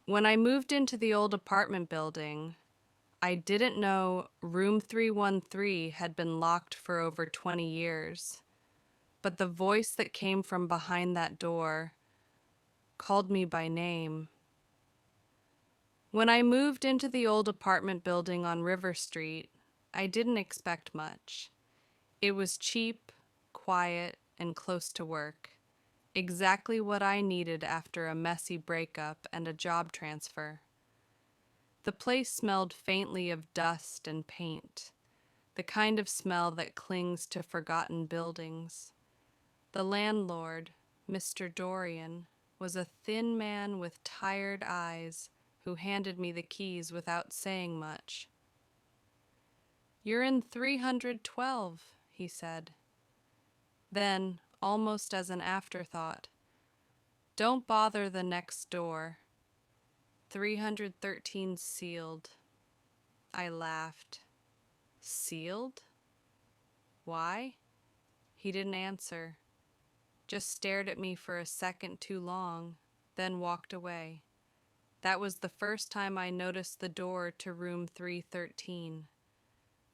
When I moved into the old apartment building, I didn't know room 313 had been locked for over 20 years, but the voice that came from behind that door called me by name. When I moved into the old apartment building on River Street, I didn't expect much. It was cheap, quiet, and close to work. Exactly what I needed after a messy breakup and a job transfer. The place smelled faintly of dust and paint, the kind of smell that clings to forgotten buildings. The landlord, Mr. Dorian, was a thin man with tired eyes who handed me the keys without saying much. "You're in 312, he said. Then, almost as an afterthought, "Don't bother the next door. 313 sealed." I laughed. Sealed? Why? He didn't answer, just stared at me for a second too long, then walked away. That was the first time I noticed the door to room 313.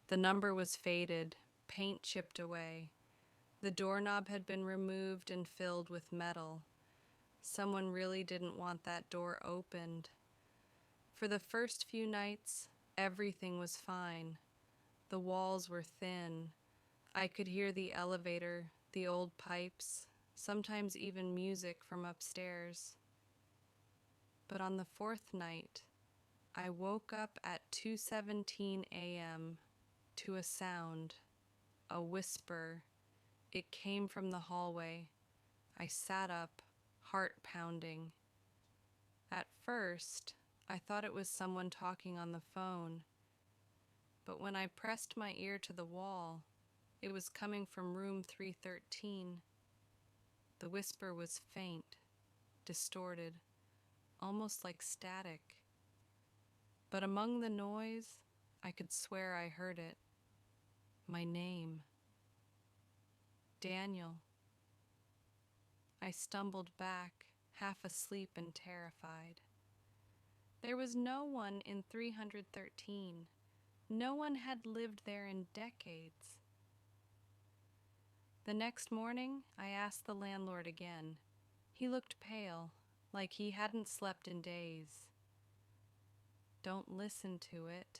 The number was faded, paint chipped away. The doorknob had been removed and filled with metal. Someone really didn't want that door opened. For the first few nights, everything was fine. The walls were thin. I could hear the elevator, the old pipes, sometimes even music from upstairs. But on the fourth night, I woke up at 2:17 a.m. to a sound, a whisper. It came from the hallway. I sat up, heart pounding. At first, I thought it was someone talking on the phone, but when I pressed my ear to the wall, it was coming from room 313. The whisper was faint, distorted, almost like static. But among the noise, I could swear I heard it. My name. Daniel. I stumbled back, half asleep and terrified. There was no one in 313. No one had lived there in decades. The next morning, I asked the landlord again. He looked pale, like he hadn't slept in days. "Don't listen to it,"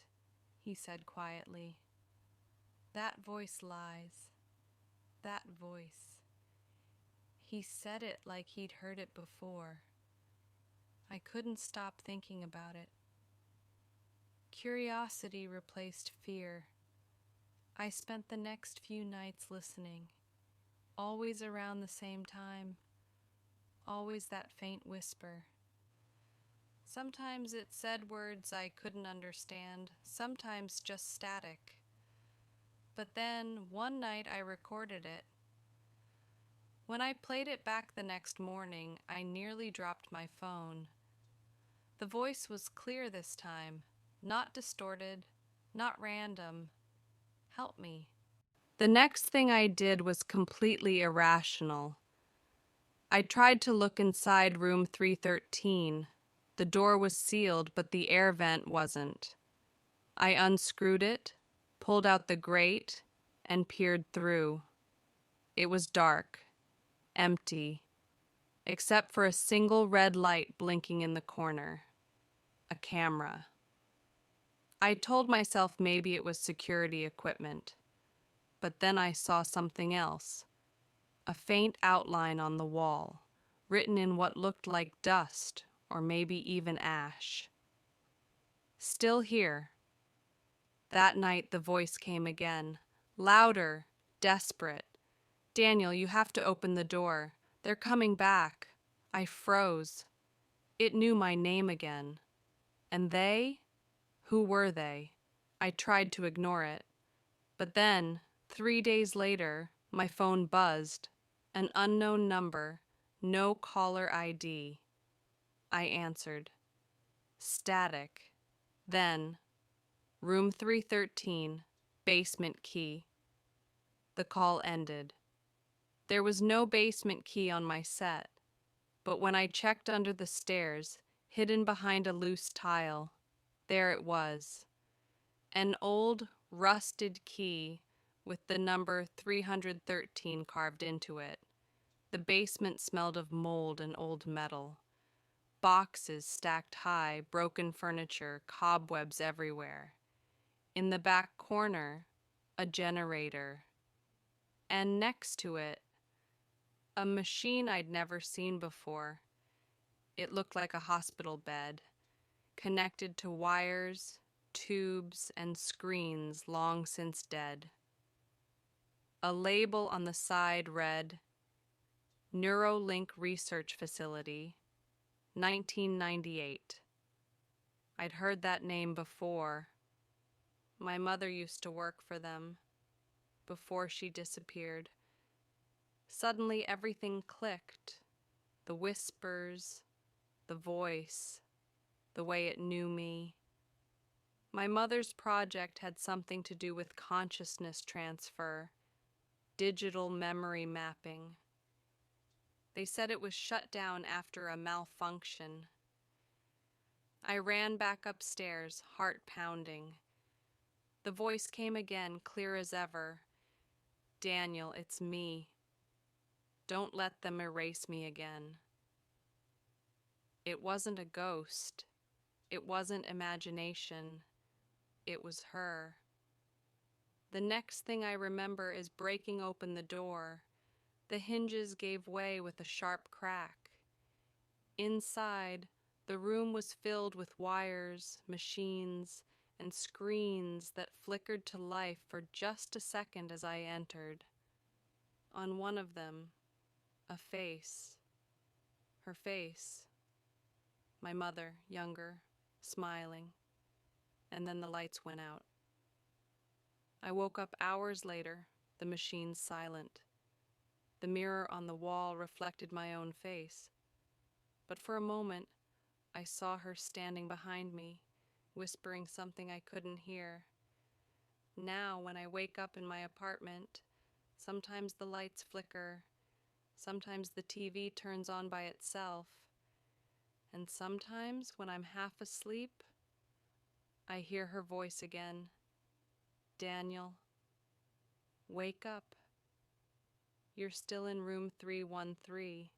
he said quietly. "That voice lies. That voice." He said it like he'd heard it before. I couldn't stop thinking about it. Curiosity replaced fear. I spent the next few nights listening, always around the same time, always that faint whisper. Sometimes it said words I couldn't understand, sometimes just static. But then, one night I recorded it. When I played it back the next morning, I nearly dropped my phone. The voice was clear this time, not distorted, not random. Help me. The next thing I did was completely irrational. I tried to look inside room 313. The door was sealed, but the air vent wasn't. I unscrewed it, pulled out the grate, and peered through. It was dark, empty, except for a single red light blinking in the corner. A camera. I told myself maybe it was security equipment, but then I saw something else. A faint outline on the wall, written in what looked like dust or maybe even ash. "Still here." That night the voice came again, louder, desperate. "Daniel, you have to open the door. They're coming back." I froze. It knew my name again. And they? Who were they? I tried to ignore it. But then, 3 days later, my phone buzzed. An unknown number, no caller ID. I answered. Static. Then, room 313, basement key. The call ended. There was no basement key on my set, but when I checked under the stairs, hidden behind a loose tile. There it was, an old, rusted key with the number 313 carved into it. The basement smelled of mold and old metal. Boxes stacked high, broken furniture, cobwebs everywhere. In the back corner, a generator. And next to it, a machine I'd never seen before. It looked like a hospital bed, connected to wires, tubes, and screens long since dead. A label on the side read, Neurolink Research Facility, 1998. I'd heard that name before. My mother used to work for them before she disappeared. Suddenly everything clicked. The whispers, the voice, the way it knew me. My mother's project had something to do with consciousness transfer, digital memory mapping. They said it was shut down after a malfunction. I ran back upstairs, heart pounding. The voice came again, clear as ever. Daniel, it's me. Don't let them erase me again. It wasn't a ghost. It wasn't imagination. It was her. The next thing I remember is breaking open the door. The hinges gave way with a sharp crack. Inside, the room was filled with wires, machines, and screens that flickered to life for just a second as I entered. On one of them, a face. Her face. My mother, younger, smiling. And then the lights went out. I woke up hours later, the machine silent. The mirror on the wall reflected my own face. But for a moment, I saw her standing behind me, whispering something I couldn't hear. Now, when I wake up in my apartment, sometimes the lights flicker, sometimes the TV turns on by itself, and sometimes when I'm half asleep, I hear her voice again. Daniel, wake up. You're still in room 313.